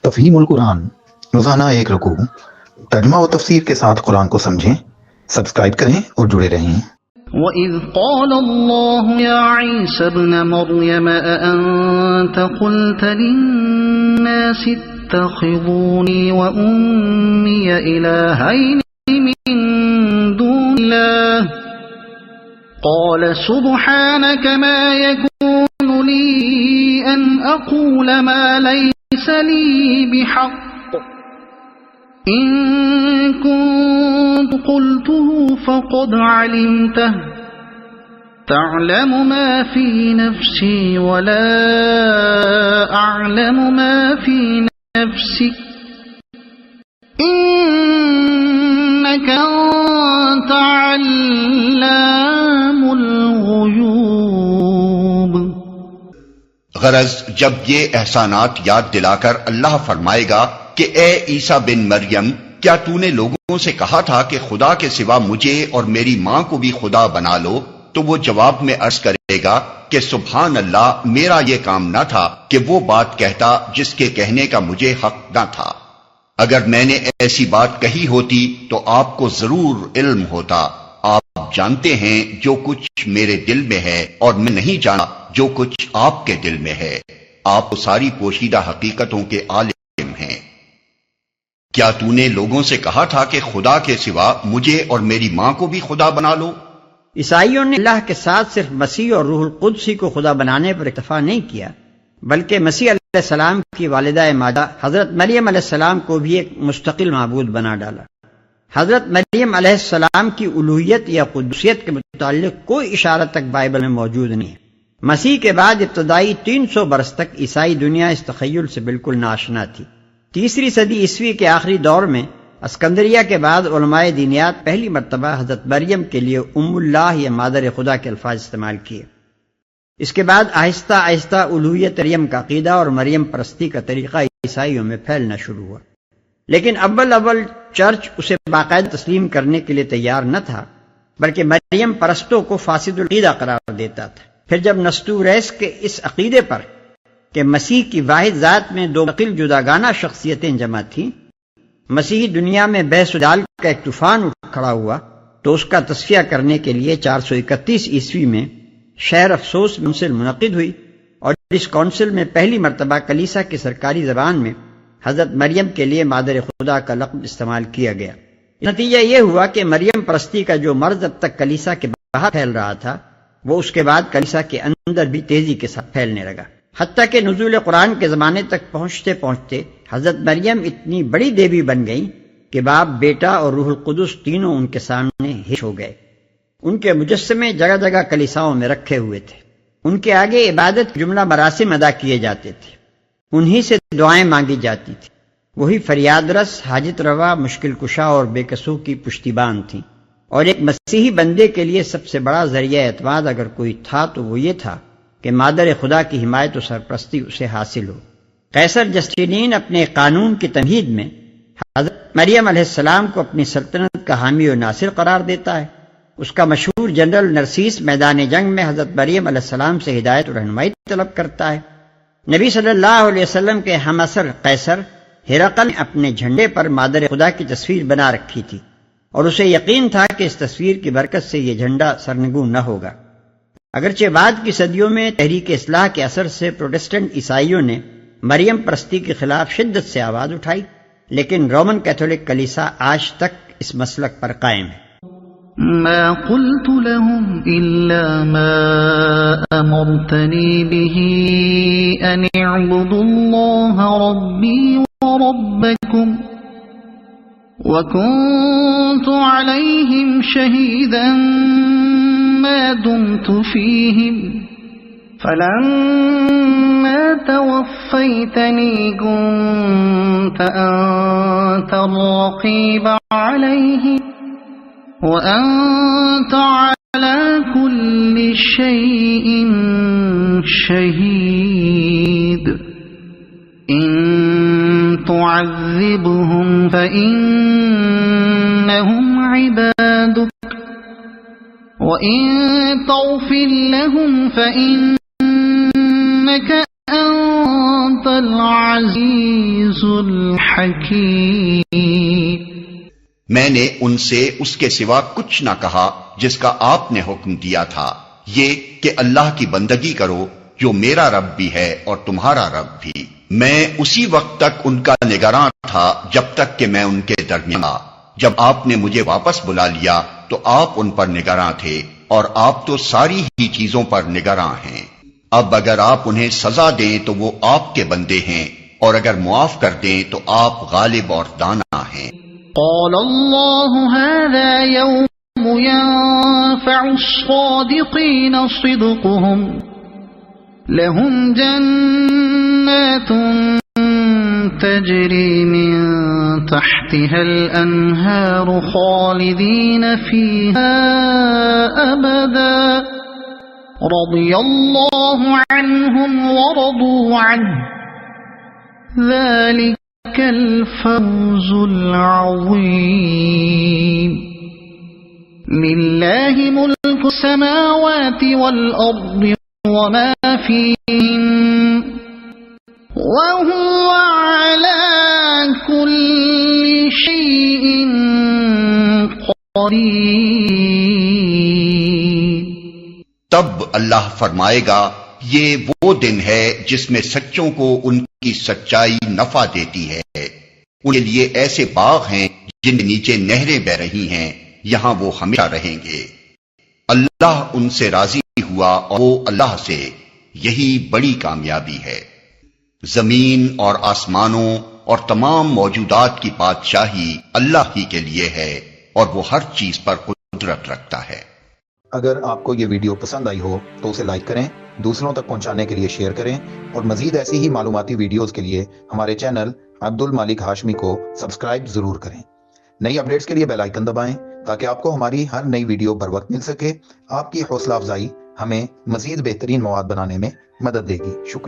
تفہیم القرآن، روزانہ ایک رکوع، ترجمہ و تفسیر کے ساتھ قرآن کو سمجھیں۔ سبسکرائب کریں اور جڑے رہیں۔ وَإِذْ قَالَ اللَّهُ يَا عِيسَى ابْنَ مَرْيَمَ أَأَنْتَ قُلْتَ لِلنَّاسِ اتَّخِذُونِي وَأُمِّيَ إِلَٰهَيْنِ مِن دُونِ اللَّهِ قَالَ سُبْحَانَكَ مَا يَكُونُ لِي أَنْ أَقُولَ مَا لَيْسَ لِي بِحَقٍّ إِن كُنتُ قُلْتُهُ فَقَدْ عَلِمْتَهُ تَعْلَمُ مَا فِي نَفْسِي وَلَا أَعْلَمُ مَا فِي نَفْسِكَ إِنَّكَ أَنْتَ عَلَّامُ الْغُيُوبِ۔ غرض جب یہ احسانات یاد دلا کر اللہ فرمائے گا کہ اے عیسیٰ بن مریم، کیا تو نے لوگوں سے کہا تھا کہ خدا کے سوا مجھے اور میری ماں کو بھی خدا بنا لو؟ تو وہ جواب میں عرض کرے گا کہ سبحان اللہ، میرا یہ کام نہ تھا کہ وہ بات کہتا جس کے کہنے کا مجھے حق نہ تھا۔ اگر میں نے ایسی بات کہی ہوتی تو آپ کو ضرور علم ہوتا۔ آپ جانتے ہیں جو کچھ میرے دل میں ہے، اور میں نہیں جانا جو کچھ آپ کے دل میں ہے۔ آپ کو ساری پوشیدہ حقیقتوں کے عالم ہیں۔ کیا تو نے لوگوں سے کہا تھا کہ خدا کے سوا مجھے اور میری ماں کو بھی خدا بنا لو؟ عیسائیوں نے اللہ کے ساتھ صرف مسیح اور روح القدس کو خدا بنانے پر اکتفا نہیں کیا، بلکہ مسیح علیہ السلام کی والدہ ماجدہ حضرت مریم علیہ السلام کو بھی ایک مستقل معبود بنا ڈالا۔ حضرت مریم علیہ السلام کی الوہیت یا قدوسیت کے متعلق کوئی اشارہ تک بائبل میں موجود نہیں ہے۔ مسیح کے بعد ابتدائی 300 برس تک عیسائی دنیا اس تخیل سے بالکل ناآشنا تھی۔ تیسری صدی عیسوی کے آخری دور میں اسکندریہ کے بعد علماء دینیات پہلی مرتبہ حضرت مریم کے لیے ام اللہ یا مادر خدا کے الفاظ استعمال کیے۔ اس کے بعد آہستہ آہستہ الوہیت مریم کا عقیدہ اور مریم پرستی کا طریقہ عیسائیوں میں پھیلنا شروع ہوا، لیکن اول چرچ اسے باقاعدہ تسلیم کرنے کے لیے تیار نہ تھا، بلکہ مریم پرستوں کو فاسد العقیدہ قرار دیتا تھا۔ پھر جب نستوریس کے اس عقیدے پر کہ مسیح کی واحد ذات میں دو مستقل جداگانہ شخصیتیں جمع تھیں، مسیحی دنیا میں بحث و جدال کا ایک طوفان اٹھ کھڑا ہوا، تو اس کا تصفیہ کرنے کے لیے 431 عیسوی میں شہر افسوس کونسل منعقد ہوئی، اور اس کونسل میں پہلی مرتبہ کلیسا کی سرکاری زبان میں حضرت مریم کے لیے مادر خدا کا لقب استعمال کیا گیا۔ نتیجہ یہ ہوا کہ مریم پرستی کا جو مرض اب تک کلیسا کے باہر پھیل رہا تھا، وہ اس کے بعد کلیسا کے اندر بھی تیزی کے ساتھ پھیلنے لگا، حتیٰ کہ نزول قرآن کے زمانے تک پہنچتے پہنچتے حضرت مریم اتنی بڑی دیوی بن گئیں کہ باپ، بیٹا اور روح القدس تینوں ان کے سامنے ہش ہو گئے۔ ان کے مجسمے جگہ جگہ کلیساؤں میں رکھے ہوئے تھے، ان کے آگے عبادت جملہ مراسم ادا کیے جاتے تھے، انہی سے دعائیں مانگی جاتی تھی، وہی فریاد رس، حاجت روا، مشکل کشا اور بے کسوں کی پشتیبان تھیں۔ اور ایک مسیحی بندے کے لیے سب سے بڑا ذریعہ اعتماد اگر کوئی تھا تو وہ یہ تھا کہ مادر خدا کی حمایت و سرپرستی اسے حاصل ہو۔ قیصر جسٹینین اپنے قانون کی تمہید میں حضرت مریم علیہ السلام کو اپنی سلطنت کا حامی و ناصر قرار دیتا ہے۔ اس کا مشہور جنرل نرسیس میدان جنگ میں حضرت مریم علیہ السلام سے ہدایت و رہنمائی طلب کرتا ہے۔ نبی صلی اللہ علیہ وسلم کے ہم عصر قیصر ہرقل نے اپنے جھنڈے پر مادر خدا کی تصویر بنا رکھی تھی، اور اسے یقین تھا کہ اس تصویر کی برکت سے یہ جھنڈا سرنگوں نہ ہوگا۔ اگرچہ بعد کی صدیوں میں تحریک اصلاح کے اثر سے پروٹسٹنٹ عیسائیوں نے مریم پرستی کے خلاف شدت سے آواز اٹھائی، لیکن رومن کیتھولک کلیسا آج تک اس مسلک پر قائم ہے۔ ما قلت لهم إلا ما أمرتني به أن اعبدوا الله ربي وربكم وكنت عليهم شهيدا ما دمت فيهم فلما توفيتني كنت أنت الرقيب عليهم وأنت على كل شيء شهيد إن تعذبهم فإنهم عبادك وإن تغفر لهم فإنك أنت العزيز الحكيم. میں نے ان سے اس کے سوا کچھ نہ کہا جس کا آپ نے حکم دیا تھا، یہ کہ اللہ کی بندگی کرو جو میرا رب بھی ہے اور تمہارا رب بھی. میں اسی وقت تک ان کا نگراں تھا جب تک کہ میں ان کے درمیان تھا. جب آپ نے مجھے واپس بلا لیا تو آپ ان پر نگراں تھے، اور آپ تو ساری ہی چیزوں پر نگراں ہیں. اب اگر آپ انہیں سزا دیں تو وہ آپ کے بندے ہیں، اور اگر معاف کر دیں تو آپ غالب اور دانا ہیں. قال الله هذا يوم ينفع الصادقين صدقهم لهم جنات تجري من تحتها الأنهار خالدين فيها أبدا رضي الله عنهم ورضوا عنه ذلك الفوز العظيم. لله ملك السماوات والأرض وما فيهن وهو على كل شيء قدير. تب اللہ فرمائے گا، یہ وہ دن ہے جس میں سچوں کو ان کی سچائی نفع دیتی ہے. ان کے لیے ایسے باغ ہیں جن کے نیچے نہریں بہ رہی ہیں، یہاں وہ ہمیشہ رہیں گے. اللہ ان سے راضی ہوا اور وہ اللہ سے، یہی بڑی کامیابی ہے. زمین اور آسمانوں اور تمام موجودات کی بادشاہی اللہ ہی کے لیے ہے، اور وہ ہر چیز پر قدرت رکھتا ہے. اگر آپ کو یہ ویڈیو پسند آئی ہو تو اسے لائک کریں، دوسروں تک پہنچانے کے لیے شیئر کریں، اور مزید ایسی ہی معلوماتی ویڈیوز کے لیے ہمارے چینل عبد المالک ہاشمی کو سبسکرائب ضرور کریں. نئی اپڈیٹس کے لیے بیل آئیکن دبائیں تاکہ آپ کو ہماری ہر نئی ویڈیو بر وقت مل سکے. آپ کی حوصلہ افزائی ہمیں مزید بہترین مواد بنانے میں مدد دے گی. شکریہ.